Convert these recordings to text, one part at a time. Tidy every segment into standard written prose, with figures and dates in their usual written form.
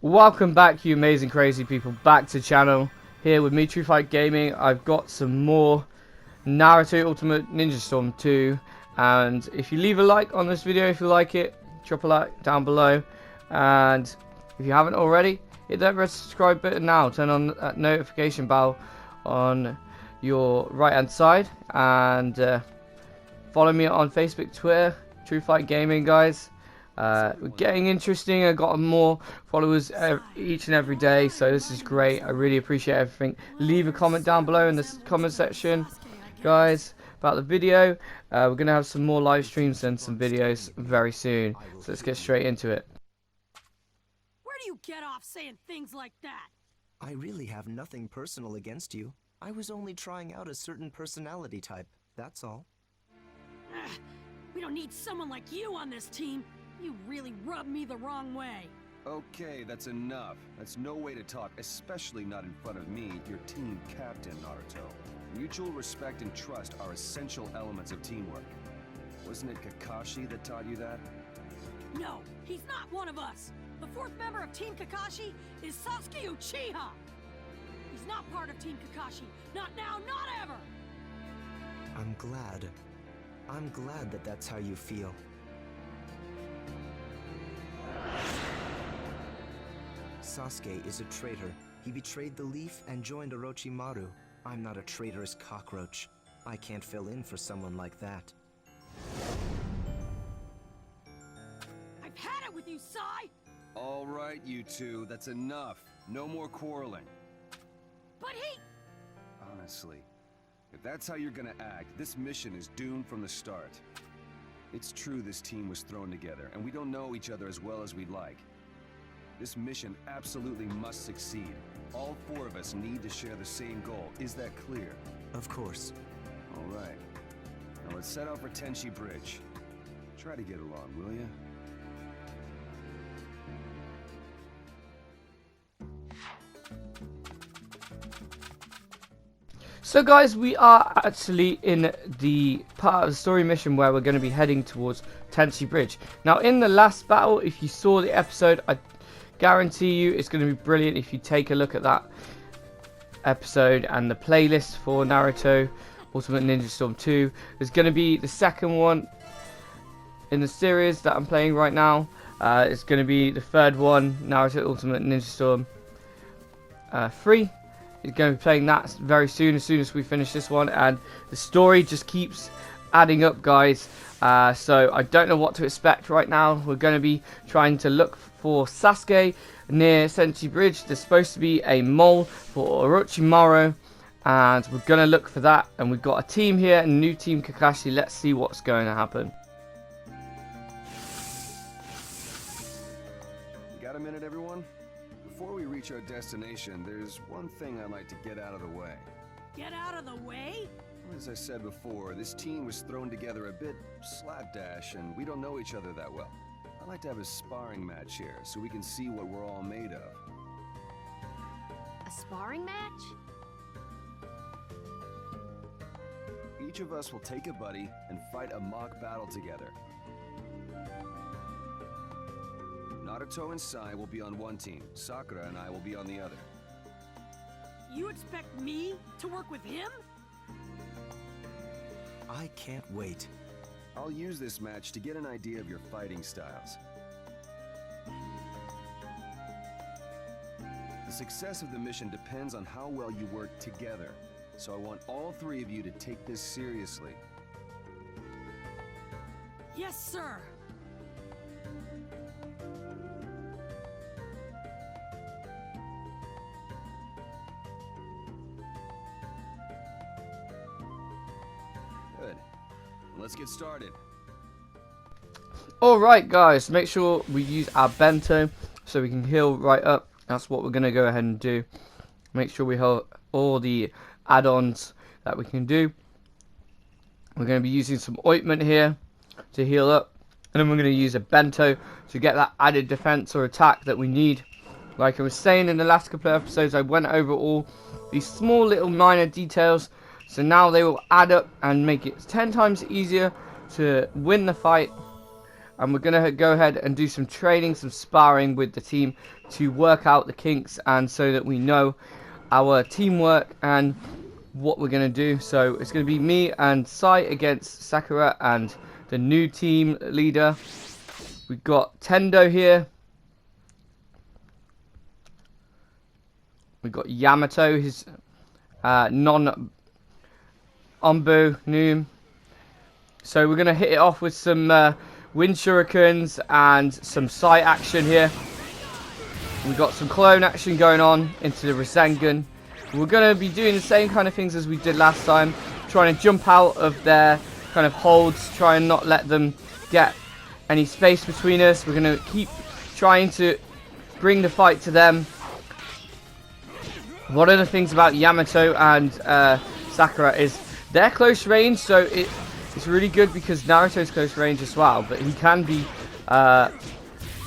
Welcome back, you amazing crazy people, back to the channel. Here with me, True Fight Gaming. I've got some more Naruto Ultimate Ninja Storm 2, and if you leave a like on this video if you like it, drop a like down below, and if you haven't already, hit that red subscribe button now, turn on that notification bell on your right hand side, and follow me on Facebook, Twitter, True Fight Gaming, guys. We're getting interesting. I got more followers each and every day, so this is great. I really appreciate everything. Leave a comment down below in the comment section, guys, about the video. We're gonna have some more live streams and some videos very soon, so let's get straight into it. Where do you get off saying things like that? I really have nothing personal against you. I was only trying out a certain personality type, that's all. We don't need someone like you on this team. You really rub me the wrong way. Okay, that's enough. That's no way to talk, especially not in front of me, your team captain, Naruto. Mutual respect and trust are essential elements of teamwork. Wasn't it Kakashi that taught you that? No, he's not one of us. The fourth member of Team Kakashi is Sasuke Uchiha. He's not part of Team Kakashi. Not now, not ever. I'm glad that that's how you feel. Sasuke is a traitor. He betrayed the Leaf and joined Orochimaru. I'm not a traitorous cockroach. I can't fill in for someone like that. I've had it with you, Sai! All right, you two, that's enough. No more quarreling. But he... Honestly, if that's how you're gonna act, this mission is doomed from the start. It's true this team was thrown together, and we don't know each other as well as we'd like. This mission absolutely must succeed. All four of us need to share the same goal. Is that clear? Of course. All right. Now let's set out for Tenchi Bridge. Try to get along, will you? So guys, we are actually in the part of the story mission where we're going to be heading towards Tenchi Bridge. Now in the last battle, if you saw the episode, I guarantee you it's going to be brilliant if you take a look at that episode and the playlist for Naruto Ultimate Ninja Storm 2. There's going to be the second one in the series that I'm playing right now. It's going to be the third one, Naruto Ultimate Ninja Storm 3. He's going to be playing that very soon as we finish this one, and the story just keeps adding up, guys. So I don't know what to expect right now. We're going to be trying to look for Sasuke near Tenchi Bridge. There's supposed to be a mole for Orochimaru, and we're going to look for that. And we've got a team here, a new team Kakashi. Let's see what's going to happen. You got a minute, everyone? Before we reach our destination, there's one thing I'd like to get out of the way. Get out of the way? As I said before, this team was thrown together a bit slapdash, and we don't know each other that well. I'd like to have a sparring match here, so we can see what we're all made of. A sparring match? Each of us will take a buddy and fight a mock battle together. Naruto and Sai will be on one team. Sakura and I will be on the other. You expect me to work with him? I can't wait. I'll use this match to get an idea of your fighting styles. The success of the mission depends on how well you work together, so I want all three of you to take this seriously. Yes, sir. Good. Let's get started. Alright guys, make sure we use our bento so we can heal right up. That's what we're going to go ahead and do. Make sure we heal all the add-ons that we can do. We're going to be using some ointment here to heal up. And then we're going to use a bento to get that added defense or attack that we need. Like I was saying in the last couple of episodes, I went over all these small little minor details. So now they will add up and make it 10 times easier to win the fight. and we're going to go ahead and do some training, some sparring with the team to work out the kinks, and so that we know our teamwork and what we're going to do. So it's going to be me and Sai against Sakura and the new team leader. We've got Tendo here. We've got Yamato, his non-Ombu Noom. So we're going to hit it off with some wind shurikens and some Sai action here. We've got some clone action going on into the Rasengan. We're going to be doing the same kind of things as we did last time. Trying to jump out of their kind of holds. Try and not let them get any space between us. We're going to keep trying to bring the fight to them. One of the things about Yamato and Sakura is they're close range. So it's really good because Naruto's close range as well. But he can be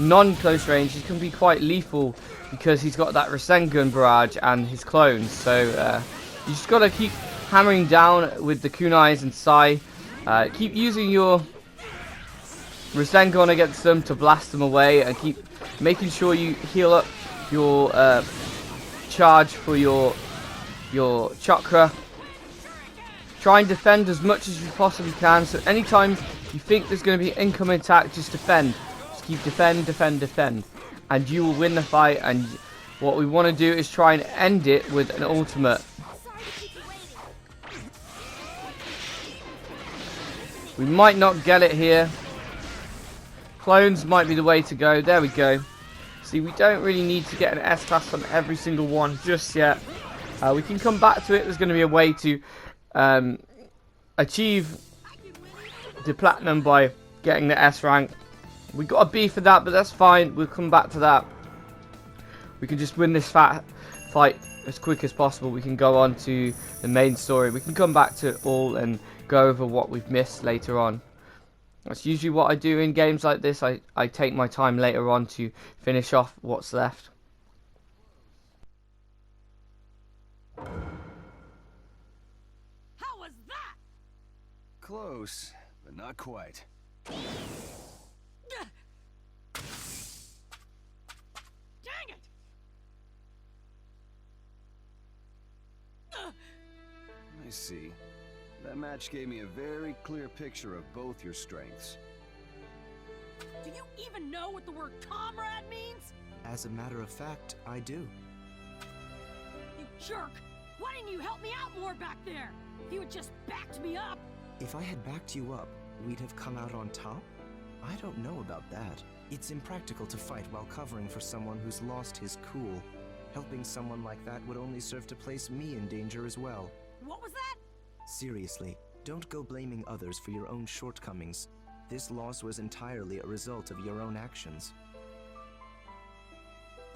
non-close range. He can be quite lethal because he's got that Rasengan barrage and his clones. So you just got to keep hammering down with the kunais and Sai. Keep using your Rasengan against them to blast them away, and keep making sure you heal up your charge for your chakra. Try and defend as much as you possibly can. So anytime you think there's going to be an incoming attack, just defend. Just keep defend, and you will win the fight. And what we want to do is try and end it with an ultimate. We might not get it here. Clones might be the way to go. There we go. See, we don't really need to get an S-class on every single one just yet. We can come back to it. There's going to be a way to achieve the platinum by getting the S rank. We got a B for that, but that's fine. We'll come back to that. We can just win this fight as quick as possible. We can go on to the main story. We can come back to it all and go over what we've missed later on. That's usually what I do in games like this. I take my time later on to finish off what's left. How was that? Close, but not quite. Dang it! I see. That match gave me a very clear picture of both your strengths. Do you even know what the word comrade means? As a matter of fact, I do. You jerk! Why didn't you help me out more back there? If you had just backed me up. If I had backed you up, we'd have come out on top? I don't know about that. It's impractical to fight while covering for someone who's lost his cool. Helping someone like that would only serve to place me in danger as well. What was that? Seriously, don't go blaming others for your own shortcomings. This loss was entirely a result of your own actions.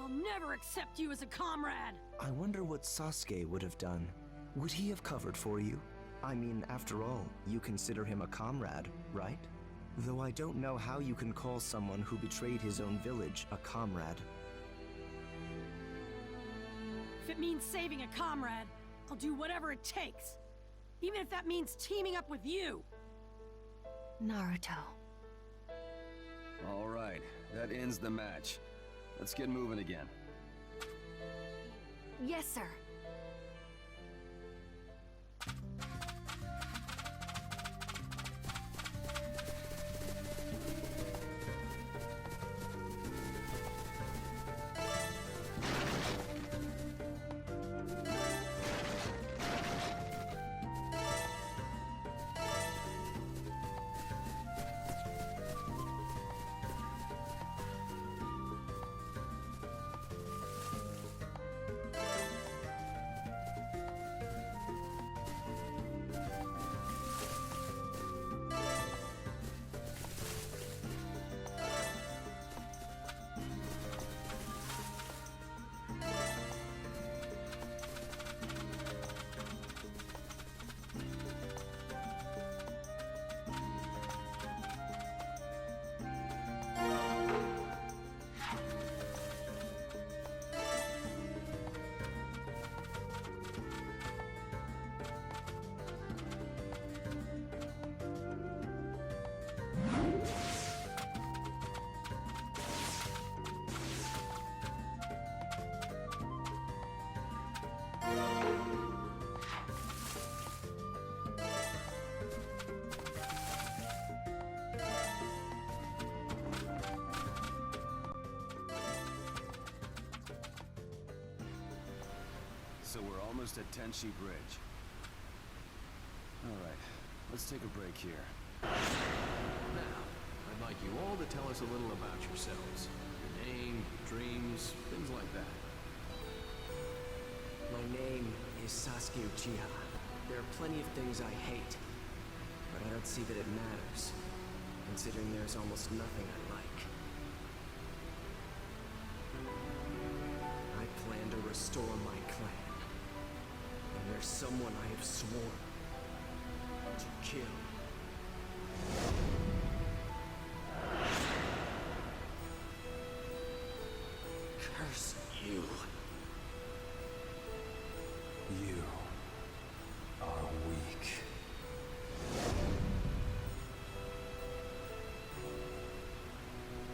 I'll never accept you as a comrade. I wonder what Sasuke would have done. Would he have covered for you? I mean, after all, you consider him a comrade, right? Though I don't know how you can call someone who betrayed his own village a comrade. If it means saving a comrade, I'll do whatever it takes. Even if that means teaming up with you. Naruto. All right, that ends the match. Let's get moving again. Yes, sir. So we're almost at Tenchi Bridge. Alright, let's take a break here. Now, I'd like you all to tell us a little about yourselves. Your name, your dreams, things like that. My name is Sasuke Uchiha. There are plenty of things I hate, but I don't see that it matters, considering there's almost nothing I like. I plan to restore my clan, and there's someone I have sworn to kill. Curse you. You are weak.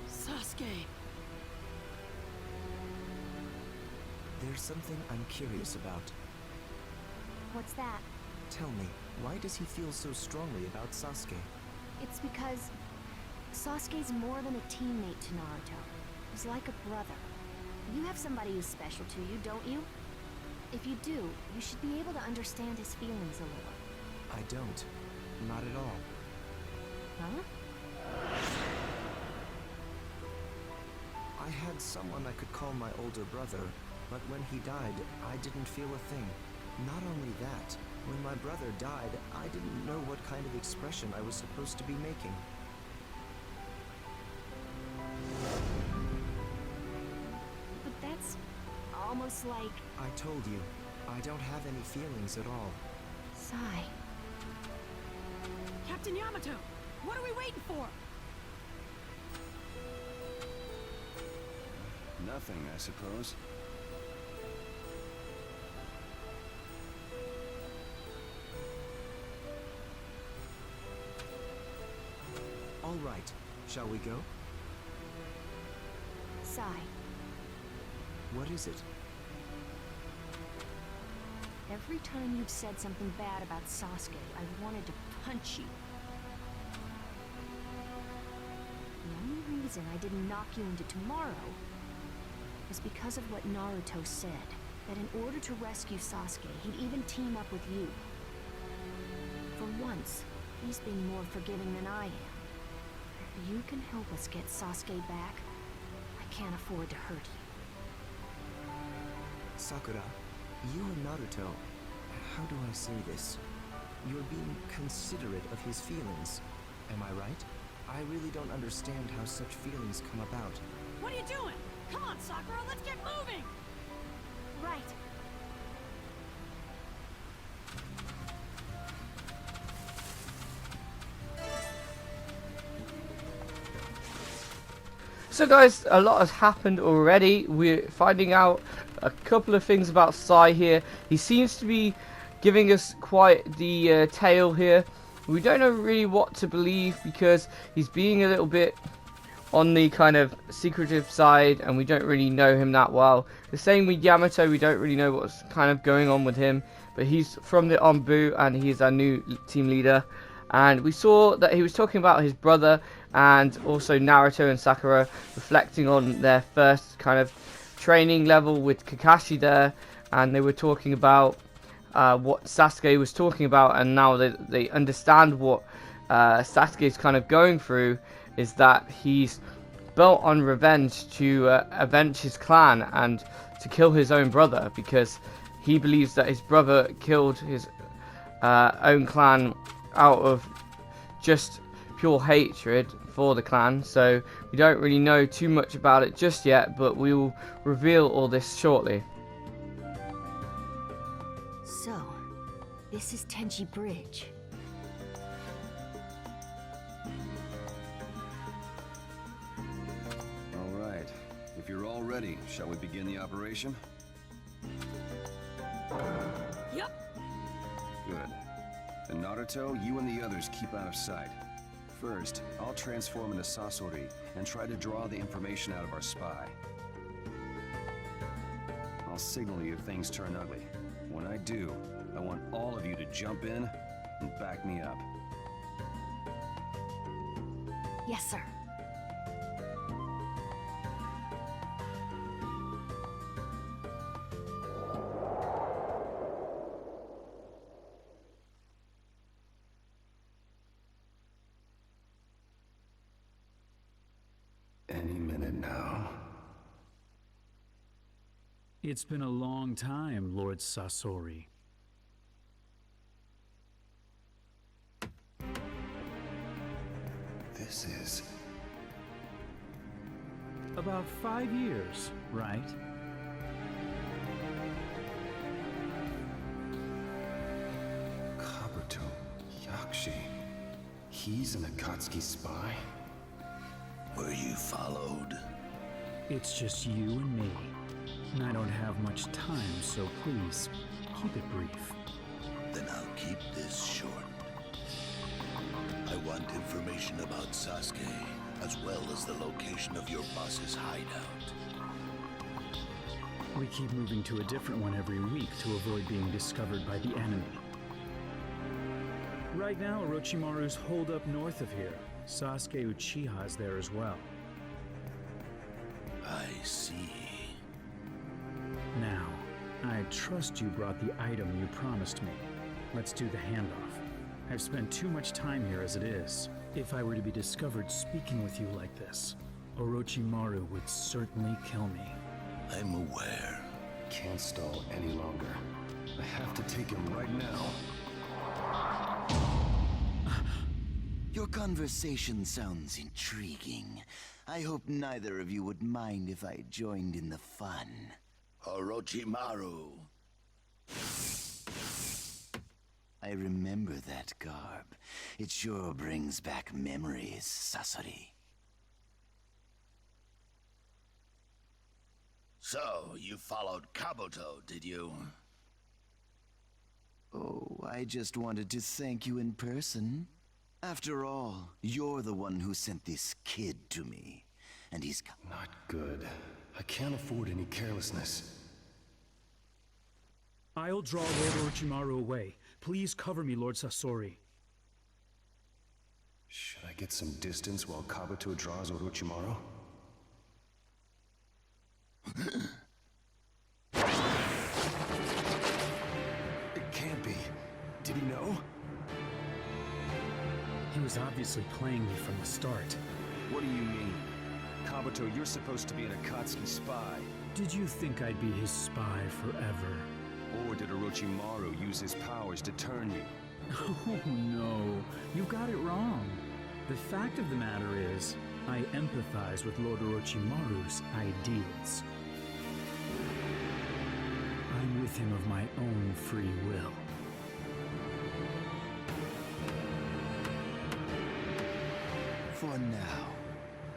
Sasuke! There's something I'm curious about. What's that? Tell me, why does he feel so strongly about Sasuke? It's because Sasuke's more than a teammate to Naruto. He's like a brother. You have somebody who's special to you, don't you? If you do, you should be able to understand his feelings a little. I don't. Not at all. Huh? I had someone I could call my older brother, but when he died, I didn't feel a thing. Not only that, when my brother died, I didn't know what kind of expression I was supposed to be making. But that's almost like... I told you, I don't have any feelings at all. Sigh. Captain Yamato! What are we waiting for? Nothing, I suppose. All right, shall we go? Sigh. What is it? Every time you've said something bad about Sasuke, I wanted to punch you. The only reason I didn't knock you into tomorrow was because of what Naruto said. That in order to rescue Sasuke, he'd even team up with you. For once, he's being more forgiving than I am. If you can help us get Sasuke back, I can't afford to hurt you. Sakura, you and Naruto, how do I say this? You're being considerate of his feelings. Am I right? I really don't understand how such feelings come about. What are you doing? Come on, Sakura, let's get moving! Right. So guys, a lot has happened already. We're finding out a couple of things about Sai here. He seems to be giving us quite the tale here. We don't know really what to believe because he's being a little bit on the kind of secretive side and we don't really know him that well. The same with Yamato, we don't really know what's kind of going on with him, but he's from the Onbu and he's our new team leader. And we saw that he was talking about his brother and also Naruto and Sakura reflecting on their first kind of training level with Kakashi there, and they were talking about what Sasuke was talking about, and now they understand what Sasuke is kind of going through, is that he's built on revenge to avenge his clan and to kill his own brother, because he believes that his brother killed his own clan out of just pure hatred for the clan. So we don't really know too much about it just yet, but we will reveal all this shortly. So, this is Tenchi Bridge. All right. If you're all ready, shall we begin the operation? Yep. Good. And Naruto, you and the others keep out of sight. First, I'll transform into Sasori and try to draw the information out of our spy. I'll signal you if things turn ugly. When I do, I want all of you to jump in and back me up. Yes, sir. Any minute now. It's been a long time, Lord Sasori. This is... About 5 years, right? Kabuto Yakshi. He's an Akatsuki spy? Were you followed? It's just you and me. And I don't have much time, so please, keep it brief. Then I'll keep this short. I want information about Sasuke, as well as the location of your boss's hideout. We keep moving to a different one every week to avoid being discovered by the enemy. Right now, Orochimaru's holed up north of here. Sasuke Uchiha's there as well. I see. Now, I trust you brought the item you promised me. Let's do the handoff. I've spent too much time here as it is. If I were to be discovered speaking with you like this, Orochimaru would certainly kill me. I'm aware. Can't stall any longer. I have to take him right now. Your conversation sounds intriguing. I hope neither of you would mind if I joined in the fun. Orochimaru. I remember that garb. It sure brings back memories, Sasori. So, you followed Kabuto, did you? Oh, I just wanted to thank you in person. After all, you're the one who sent this kid to me. And he's... Not good. I can't afford any carelessness. I'll draw Lord Orochimaru away. Please cover me, Lord Sasori. Should I get some distance while Kabuto draws Orochimaru? It can't be. Did he know? He was obviously playing me from the start. What do you mean? Kabuto, you're supposed to be an Akatsuki spy. Did you think I'd be his spy forever? Or did Orochimaru use his powers to turn you? Oh no, you got it wrong. The fact of the matter is, I empathize with Lord Orochimaru's ideals. I'm with him of my own free will. For now,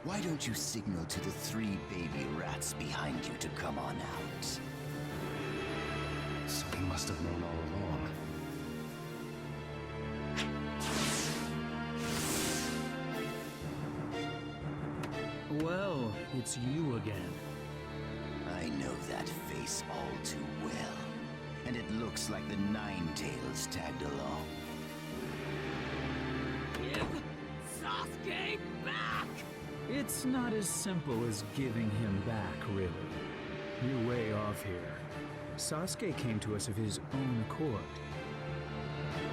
why don't you signal to the 3 baby rats behind you to come on out? So he must have known all along. Well, it's you again. I know that face all too well. And it looks like the Nine-Tails tagged along. Give Sasuke back! It's not as simple as giving him back, really. You're way off here. Sasuke came to us of his own accord.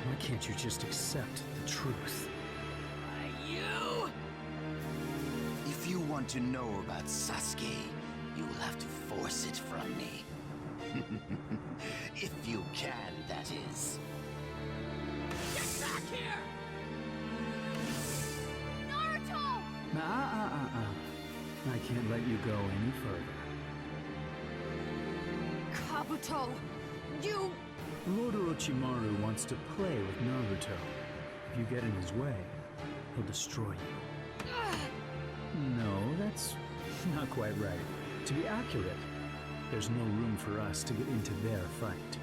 Why can't you just accept the truth? You! If you want to know about Sasuke, you will have to force it from me. If you can, that is. Get back here! Naruto! I can't let you go any further. Kabuto, you... Lord Orochimaru wants to play with Naruto. If you get in his way, he'll destroy you. No, that's not quite right. To be accurate, there's no room for us to get into their fight.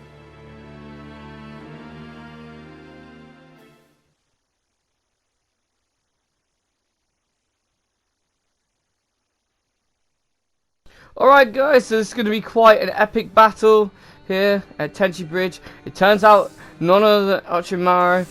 Alright guys, so this is going to be quite an epic battle here at Tenchi Bridge. It turns out none other than Orochimaru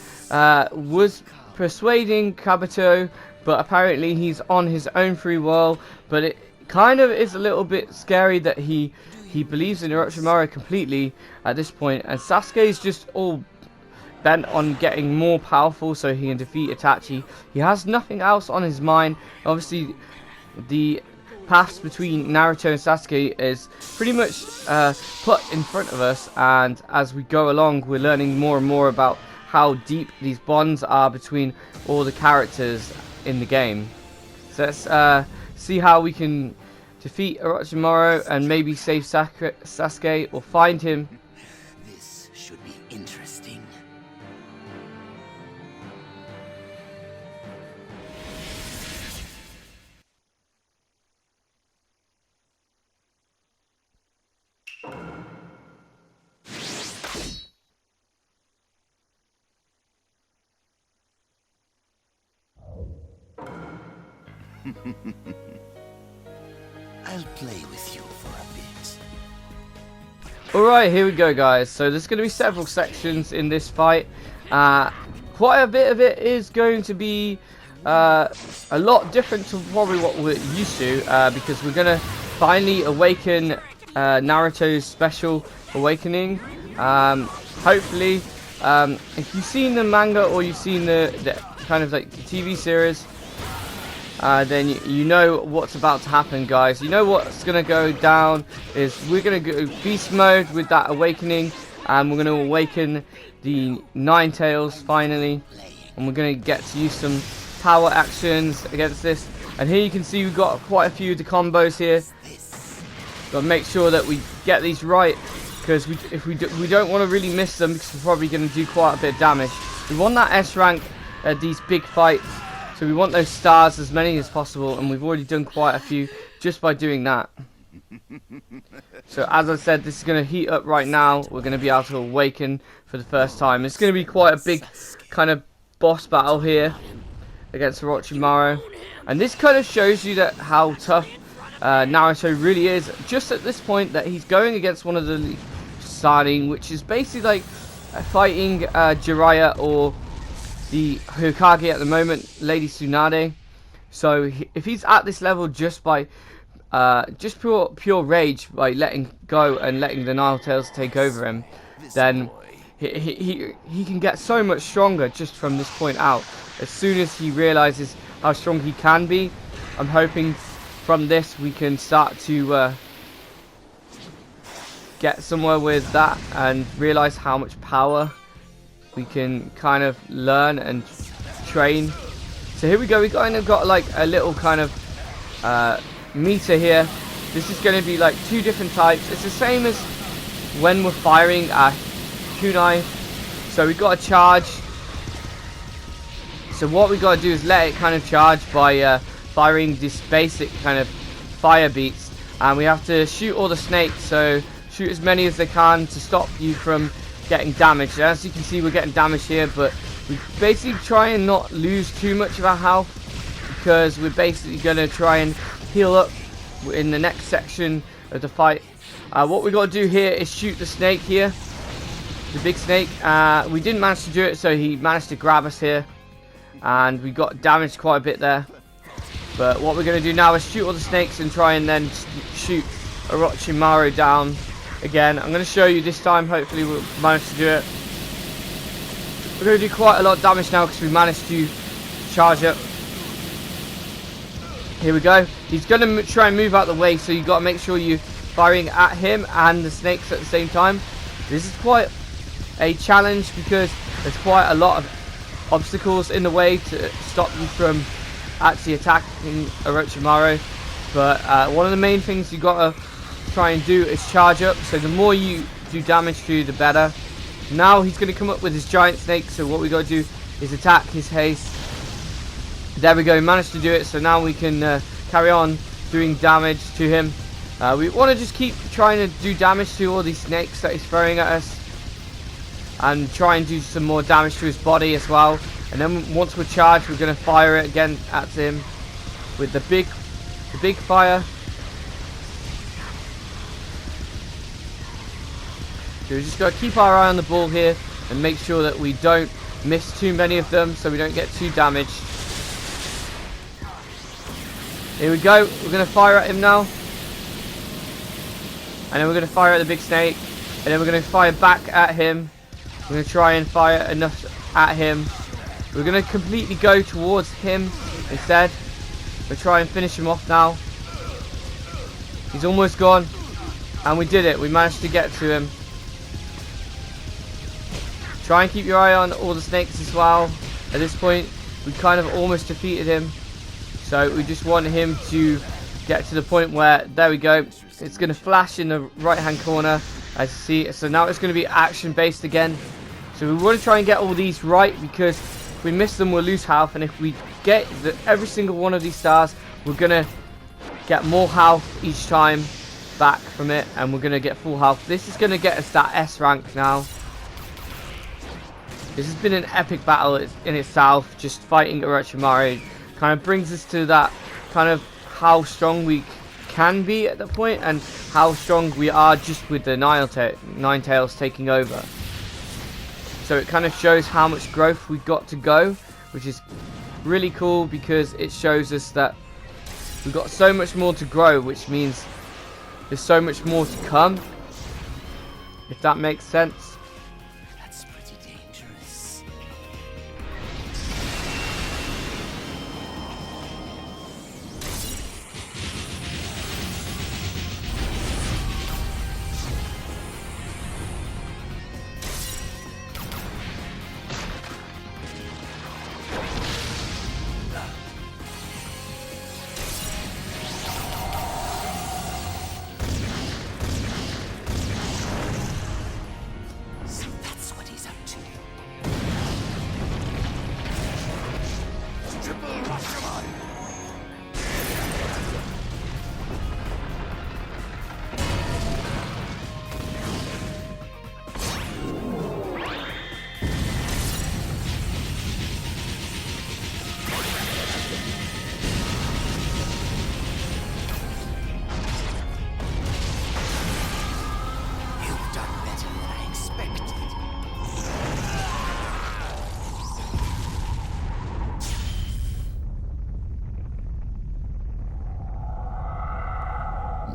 was persuading Kabuto, but apparently he's on his own free will. But it kind of is a little bit scary that he believes in Orochimaru completely at this point, and Sasuke is just all bent on getting more powerful so he can defeat Itachi. He has nothing else on his mind. Obviously, the paths between Naruto and Sasuke is pretty much put in front of us, and as we go along we're learning more and more about how deep these bonds are between all the characters in the game. So let's see how we can defeat Orochimaru and maybe save Sasuke or find him. This should be interesting. I'll play with you for a bit. Alright, here we go guys. So there's going to be several sections in this fight. Quite a bit of it is going to be a lot different to probably what we're used to, because we're going to finally awaken Naruto's special awakening. Hopefully, if you've seen the manga or you've seen the kind of like the TV series, then you know what's about to happen, guys. You know what's going to go down is we're going to go beast mode with that awakening, and we're going to awaken the Nine Tails finally, and we're going to get to use some power actions against this. And here you can see we've got quite a few of the combos here. Got to make sure that we get these right, because if we don't want to really miss them, because we're probably going to do quite a bit of damage. We want that S rank at these big fights. So we want those stars, as many as possible, and we've already done quite a few just by doing that. So as I said, this is going to heat up right now. We're going to be able to awaken for the first time. It's going to be quite a big kind of boss battle here against Orochimaru. And this kind of shows you that how tough Naruto really is. Just at this point that he's going against one of the Sanin, which is basically like fighting Jiraiya or the Hokage at the moment, Lady Tsunade. So if he's at this level just by just pure rage, by letting go and letting the Nine Tails take over him, then he can get so much stronger just from this point out. As soon as he realizes how strong he can be, I'm hoping from this we can start to get somewhere with that and realize how much power we can kind of learn and train. So here we go. We kind of got like a little kind of meter here. This is going to be like two different types. It's the same as when we're firing our kunai. So we've got a charge. So what we got to do is let it kind of charge by firing this basic kind of fire beats, and we have to shoot all the snakes. So shoot as many as they can to stop you from getting damaged. As you can see, we're getting damaged here, but we basically try and not lose too much of our health, because we're basically going to try and heal up in the next section of the fight. What we got to do here is shoot the snake here, the big snake. We didn't manage to do it, so he managed to grab us here, and we got damaged quite a bit there. But what we're going to do now is shoot all the snakes and try and then shoot Orochimaru down again. I'm going to show you this time. Hopefully we'll manage to do it. We're going to do quite a lot of damage now because we managed to charge up. Here we go. He's going to try and move out of the way, so you've got to make sure you're firing at him and the snakes at the same time. This is quite a challenge because there's quite a lot of obstacles in the way to stop you from actually attacking Orochimaru. But one of the main things you've got to try and do is charge up, so the more you do damage to, the better. Now he's going to come up with his giant snake, so what we got to do is attack his haste. There we go, managed to do it. So now we can carry on doing damage to him. We want to just keep trying to do damage to all these snakes that he's throwing at us, and try and do some more damage to his body as well. And then once we're charged, we're going to fire it again at him with the big fire. So we just got to keep our eye on the ball here and make sure that we don't miss too many of them, so we don't get too damaged. Here we go. We're going to fire at him now, and then we're going to fire at the big snake, and then we're going to fire back at him. We're going to try and fire enough at him. We're going to completely go towards him instead. We'll try and finish him off now. He's almost gone. And we did it. We managed to get to him. Try and keep your eye on all the snakes as well. At this point, we kind of almost defeated him. So we just want him to get to the point where, there we go. It's going to flash in the right hand corner, as you see. So now it's going to be action based again. So we want to try and get all these right, because if we miss them, we'll lose health. And if we get every single one of these stars, we're going to get more health each time back from it. And we're going to get full health. This is going to get us that S rank now. This has been an epic battle in itself. Just fighting Orochimaru kind of brings us to that kind of how strong we can be at the point, and how strong we are just with the Nine Tails taking over. So it kind of shows how much growth we've got to go, which is really cool, because it shows us that we've got so much more to grow, which means there's so much more to come, if that makes sense.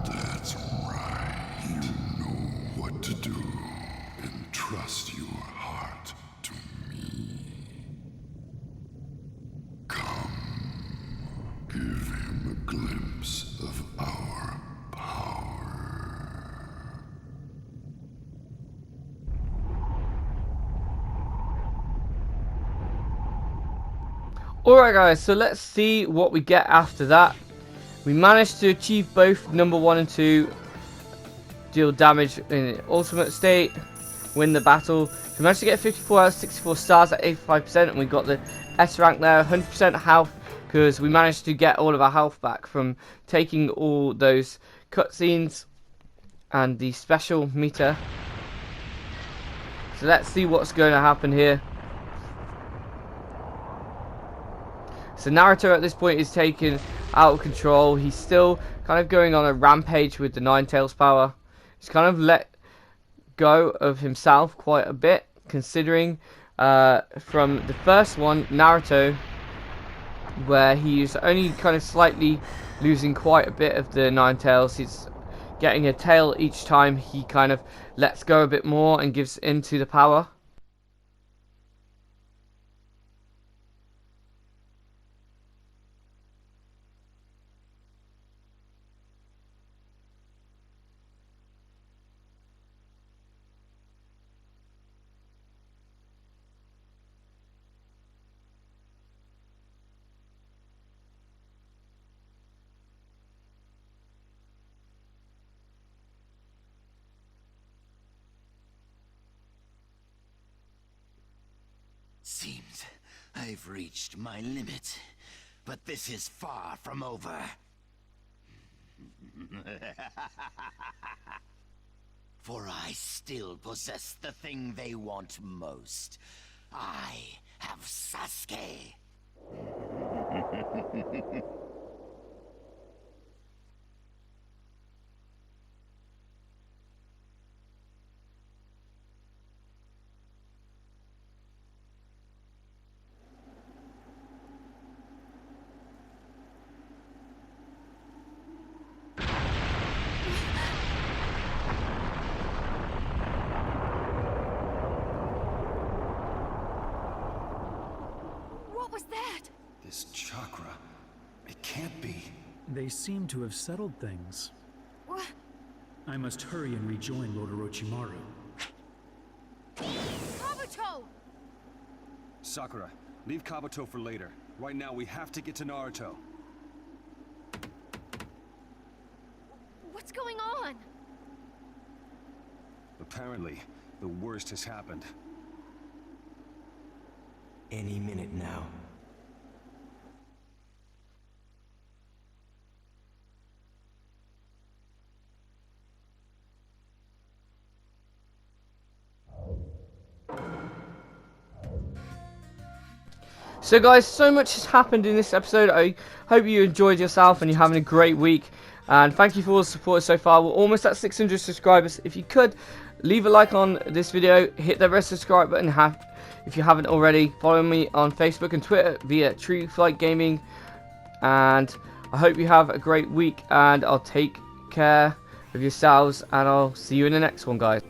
That's right. You know what to do. Entrust your heart to me. Come, give him a glimpse of our power. Alright guys, so let's see what we get after that. We managed to achieve both number 1 and 2, deal damage in ultimate state, win the battle. We managed to get 54 out of 64 stars at 85%, and we got the S rank there, 100% health, because we managed to get all of our health back from taking all those cutscenes and the special meter. So let's see what's going to happen here. So Naruto at this point is taken out of control. He's still kind of going on a rampage with the Nine Tails power. He's kind of let go of himself quite a bit, considering from the first one, Naruto, where he's only kind of slightly losing quite a bit of the Nine Tails. He's getting a tail each time he kind of lets go a bit more and gives into the power. Seems I've reached my limit, but this is far from over. For I still possess the thing they want most. I have Sasuke. What was that? This chakra, it It can't be. They seem to have settled things. What? I must hurry and rejoin Lord Orochimaru. Kabuto! Sakura, leave Kabuto for later. Right now, we have to get to Naruto. What's going on? Apparently, the worst has happened. Any minute now. So guys, so much has happened in this episode. I hope you enjoyed yourself and you're having a great week. And thank you for all the support so far. We're almost at 600 subscribers. If you could, leave a like on this video. Hit the red subscribe button if you haven't already. Follow me on Facebook and Twitter via True Flight Gaming. And I hope you have a great week. And I'll take care of yourselves. And I'll see you in the next one, guys.